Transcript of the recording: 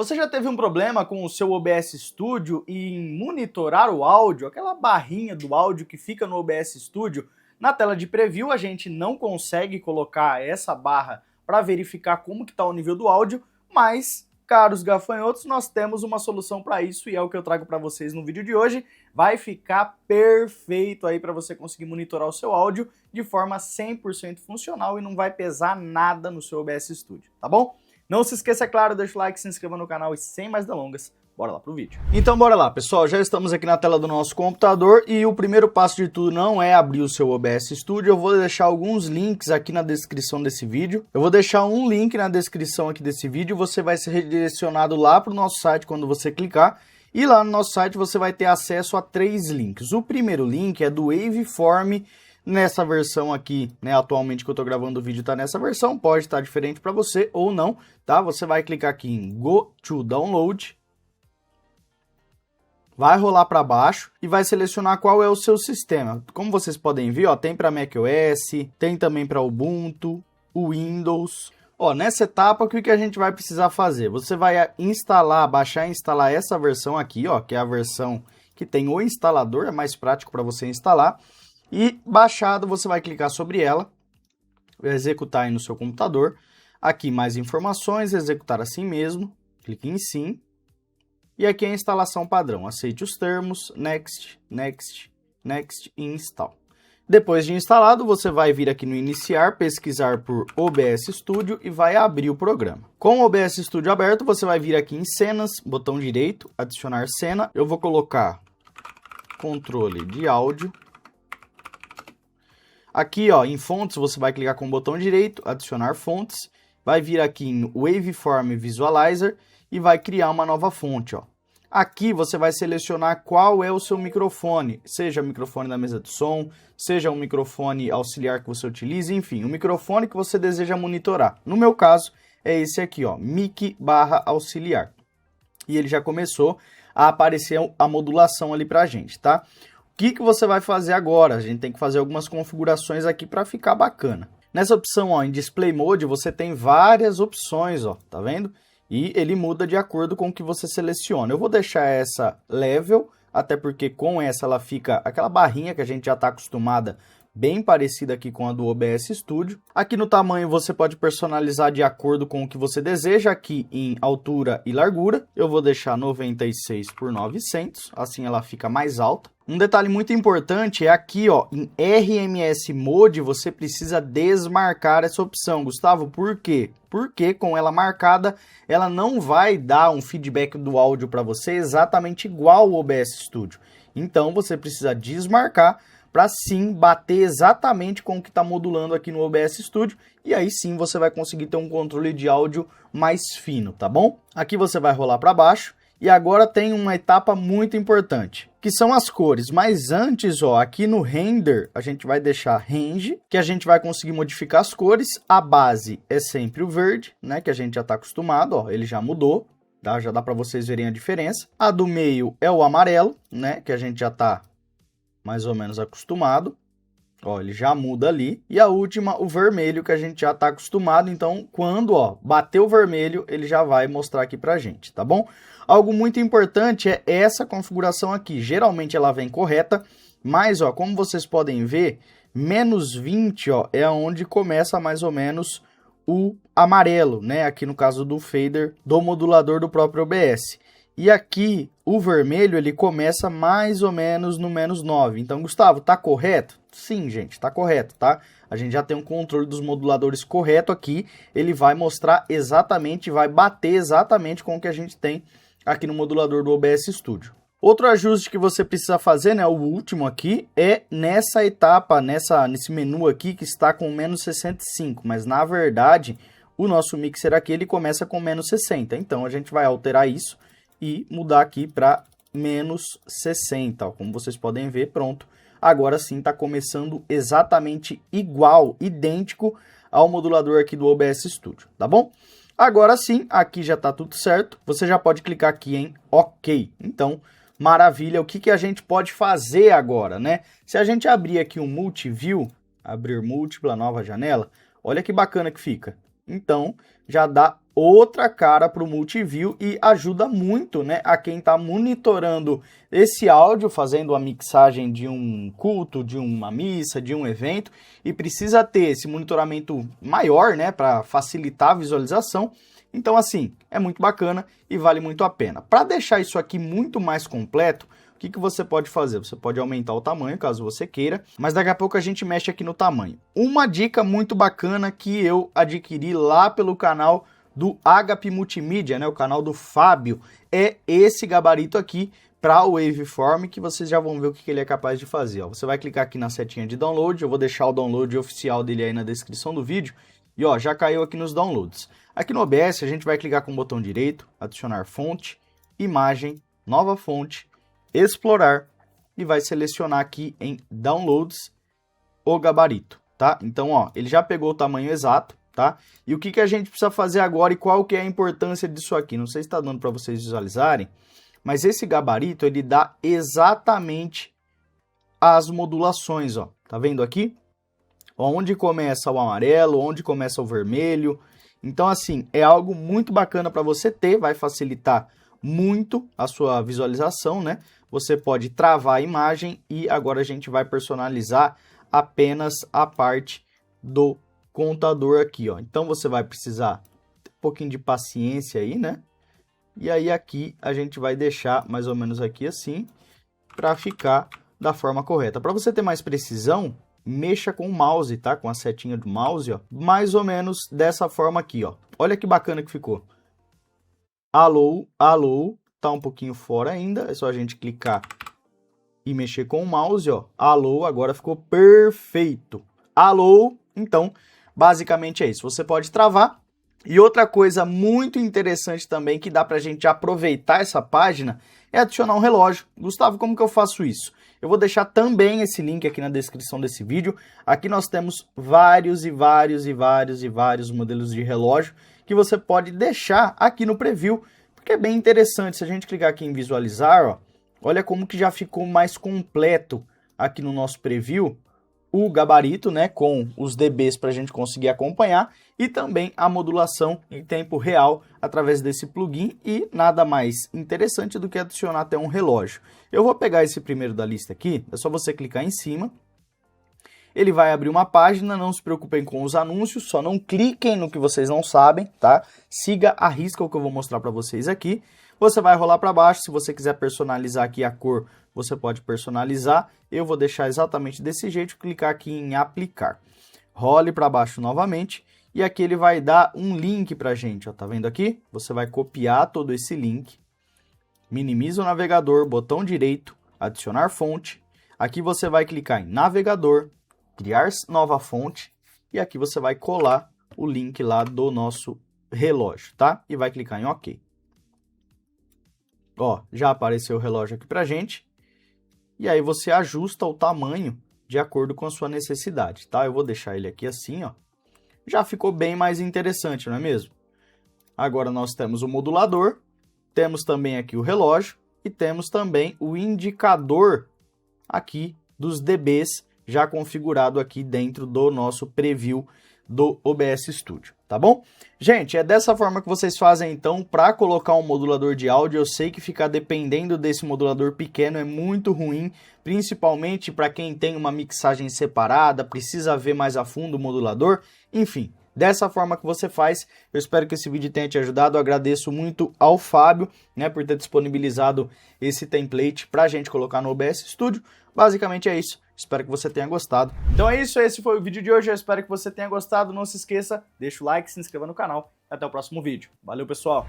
Você já teve um problema com o seu OBS Studio em monitorar o áudio, aquela barrinha do áudio que fica no OBS Studio? Na tela de preview a gente não consegue colocar essa barra para verificar como que está o nível do áudio, mas, caros gafanhotos, nós temos uma solução para isso e é o que eu trago para vocês no vídeo de hoje. Vai ficar perfeito aí para você conseguir monitorar o seu áudio de forma 100% funcional e não vai pesar nada no seu OBS Studio, tá bom? Não se esqueça, é claro, deixa o like, se inscreva no canal e sem mais delongas, bora lá pro vídeo. Então bora lá, pessoal, já estamos aqui na tela do nosso computador e o primeiro passo de tudo não é abrir o seu OBS Studio. Eu vou deixar alguns links aqui na descrição desse vídeo. Eu vou deixar um link na descrição aqui desse vídeo, você vai ser redirecionado lá pro nosso site quando você clicar. E lá no nosso site você vai ter acesso a 3 links. O primeiro link é do Waveform, nessa versão aqui, né, atualmente que eu tô gravando o vídeo tá nessa versão, pode estar diferente para você ou não, tá? Você vai clicar aqui em Go to Download, vai rolar para baixo e vai selecionar qual é o seu sistema. Como vocês podem ver, ó, tem para macOS, tem também para Ubuntu, o Windows. Ó, nessa etapa, o que a gente vai precisar fazer? Você vai instalar, baixar e instalar essa versão aqui, ó, que é a versão que tem o instalador, é mais prático para você instalar. E baixado, você vai clicar sobre ela, executar aí no seu computador. Aqui mais informações, executar assim mesmo, clique em sim. E aqui é a instalação padrão, aceite os termos, next, next, next e install. Depois de instalado, você vai vir aqui no iniciar, pesquisar por OBS Studio e vai abrir o programa. Com o OBS Studio aberto, você vai vir aqui em cenas, botão direito, adicionar cena. Eu vou colocar controle de áudio. Aqui, ó, em fontes, você vai clicar com o botão direito, adicionar fontes, vai vir aqui em Waveform Visualizer e vai criar uma nova fonte, ó. Aqui você vai selecionar qual é o seu microfone, seja o microfone da mesa de som, seja um microfone auxiliar que você utilize, enfim, o microfone que você deseja monitorar. No meu caso, é esse aqui, ó, mic/auxiliar. E ele já começou a aparecer a modulação ali pra gente, tá? O que você vai fazer agora? A gente tem que fazer algumas configurações aqui para ficar bacana. Nessa opção, ó, em Display Mode, você tem várias opções, ó, tá vendo? E ele muda de acordo com o que você seleciona. Eu vou deixar essa Level, até porque com essa ela fica aquela barrinha que a gente já está acostumada, bem parecida aqui com a do OBS Studio. Aqui no tamanho você pode personalizar de acordo com o que você deseja. Aqui em altura e largura, eu vou deixar 96 por 900, assim ela fica mais alta. Um detalhe muito importante é aqui, ó, em RMS Mode você precisa desmarcar essa opção. Gustavo, por quê? Porque com ela marcada, ela não vai dar um feedback do áudio para você exatamente igual ao OBS Studio. Então você precisa desmarcar para sim bater exatamente com o que está modulando aqui no OBS Studio, e aí sim você vai conseguir ter um controle de áudio mais fino, tá bom? Aqui você vai rolar para baixo, e agora tem uma etapa muito importante, que são as cores. Mas antes, ó, aqui no Render, a gente vai deixar Range, que a gente vai conseguir modificar as cores. A base é sempre o verde, né, que a gente já está acostumado, ó, ele já mudou, tá? Já dá para vocês verem a diferença. A do meio é o amarelo, né, que a gente já está mais ou menos acostumado. Ó, ele já muda ali. E a última, o vermelho, que a gente já está acostumado. Então, quando, ó, bater o vermelho, ele já vai mostrar aqui pra gente, tá bom? Algo muito importante é essa configuração aqui. Geralmente ela vem correta, mas, ó, como vocês podem ver, menos 20, ó, é onde começa mais ou menos o amarelo, né? Aqui no caso do fader do modulador do próprio OBS. E aqui, o vermelho, ele começa mais ou menos no menos 9. Então, Gustavo, tá correto? Sim, gente, tá correto, tá? A gente já tem um controle dos moduladores correto aqui. Ele vai mostrar exatamente, vai bater exatamente com o que a gente tem aqui no modulador do OBS Studio. Outro ajuste que você precisa fazer, né, o último aqui, é nessa etapa, nesse menu aqui que está com menos 65. Mas, na verdade, o nosso mixer aqui, ele começa com menos 60. Então, a gente vai alterar isso e mudar aqui para menos 60, ó, como vocês podem ver, pronto. Agora sim está começando exatamente igual, idêntico ao modulador aqui do OBS Studio, tá bom? Agora sim, aqui já está tudo certo, você já pode clicar aqui em OK. Então, maravilha, o que a gente pode fazer agora, né? Se a gente abrir aqui um Multiview, abrir múltipla nova janela, olha que bacana que fica. Então, já dá outra cara para o Multiview e ajuda muito, né, a quem está monitorando esse áudio, fazendo a mixagem de um culto, de uma missa, de um evento, e precisa ter esse monitoramento maior, né, para facilitar a visualização. Então, assim, é muito bacana e vale muito a pena. Para deixar isso aqui muito mais completo, o que você pode fazer? Você pode aumentar o tamanho, caso você queira, mas daqui a pouco a gente mexe aqui no tamanho. Uma dica muito bacana que eu adquiri lá pelo canal do Agape Multimídia, né, o canal do Fábio, é esse gabarito aqui para o Waveform, que vocês já vão ver o que ele é capaz de fazer. Ó, você vai clicar aqui na setinha de download, eu vou deixar o download oficial dele aí na descrição do vídeo, e ó, já caiu aqui nos downloads. Aqui no OBS a gente vai clicar com o botão direito, adicionar fonte, imagem, nova fonte, explorar, e vai selecionar aqui em downloads o gabarito, tá? Então, ó, ele já pegou o tamanho exato, tá? E o que a gente precisa fazer agora e qual que é a importância disso aqui? Não sei se está dando para vocês visualizarem, mas esse gabarito, ele dá exatamente as modulações, ó. Tá vendo aqui? Onde começa o amarelo, onde começa o vermelho. Então, assim, é algo muito bacana para você ter, vai facilitar muito a sua visualização, né? Você pode travar a imagem e agora a gente vai personalizar apenas a parte do contador aqui, ó. Então, você vai precisar ter um pouquinho de paciência aí, né? E aí aqui a gente vai deixar mais ou menos aqui assim, para ficar da forma correta. Para você ter mais precisão, mexa com o mouse, tá? Com a setinha do mouse, ó. Mais ou menos dessa forma aqui, ó. Olha que bacana que ficou. Alô, alô. Tá um pouquinho fora ainda. É só a gente clicar e mexer com o mouse, ó. Alô, agora ficou perfeito. Alô. Então, basicamente é isso. Você pode travar. E outra coisa muito interessante também que dá pra gente aproveitar essa página é adicionar um relógio. Gustavo, como que eu faço isso? Eu vou deixar também esse link aqui na descrição desse vídeo. Aqui nós temos vários modelos de relógio que você pode deixar aqui no preview, porque é bem interessante. Se a gente clicar aqui em visualizar, ó, olha como que já ficou mais completo aqui no nosso preview o gabarito, né, com os dBs para a gente conseguir acompanhar e também a modulação em tempo real através desse plugin e nada mais interessante do que adicionar até um relógio. Eu vou pegar esse primeiro da lista aqui, é só você clicar em cima, ele vai abrir uma página, não se preocupem com os anúncios, só não cliquem no que vocês não sabem, tá? Siga a risca o que eu vou mostrar para vocês aqui. Você vai rolar para baixo, se você quiser personalizar aqui a cor, você pode personalizar. Eu vou deixar exatamente desse jeito, clicar aqui em aplicar. Role para baixo novamente e aqui ele vai dar um link para a gente, ó, tá vendo aqui? Você vai copiar todo esse link, minimiza o navegador, botão direito, adicionar fonte. Aqui você vai clicar em navegador, criar nova fonte e aqui você vai colar o link lá do nosso relógio, tá? E vai clicar em OK. Ó, já apareceu o relógio aqui pra gente. E aí você ajusta o tamanho de acordo com a sua necessidade, tá? Eu vou deixar ele aqui assim, ó. Já ficou bem mais interessante, não é mesmo? Agora nós temos o modulador, temos também aqui o relógio e temos também o indicador aqui dos dBs já configurado aqui dentro do nosso preview do OBS Studio, tá bom? Gente, é dessa forma que vocês fazem então para colocar um modulador de áudio. Eu sei que ficar dependendo desse modulador pequeno é muito ruim, principalmente para quem tem uma mixagem separada, precisa ver mais a fundo o modulador, enfim. Dessa forma que você faz, eu espero que esse vídeo tenha te ajudado. Eu agradeço muito ao Fábio, né, por ter disponibilizado esse template para a gente colocar no OBS Studio. Basicamente é isso. Espero que você tenha gostado. Então é isso, esse foi o vídeo de hoje. Eu espero que você tenha gostado. Não se esqueça, deixa o like, se inscreva no canal. Até o próximo vídeo. Valeu, pessoal!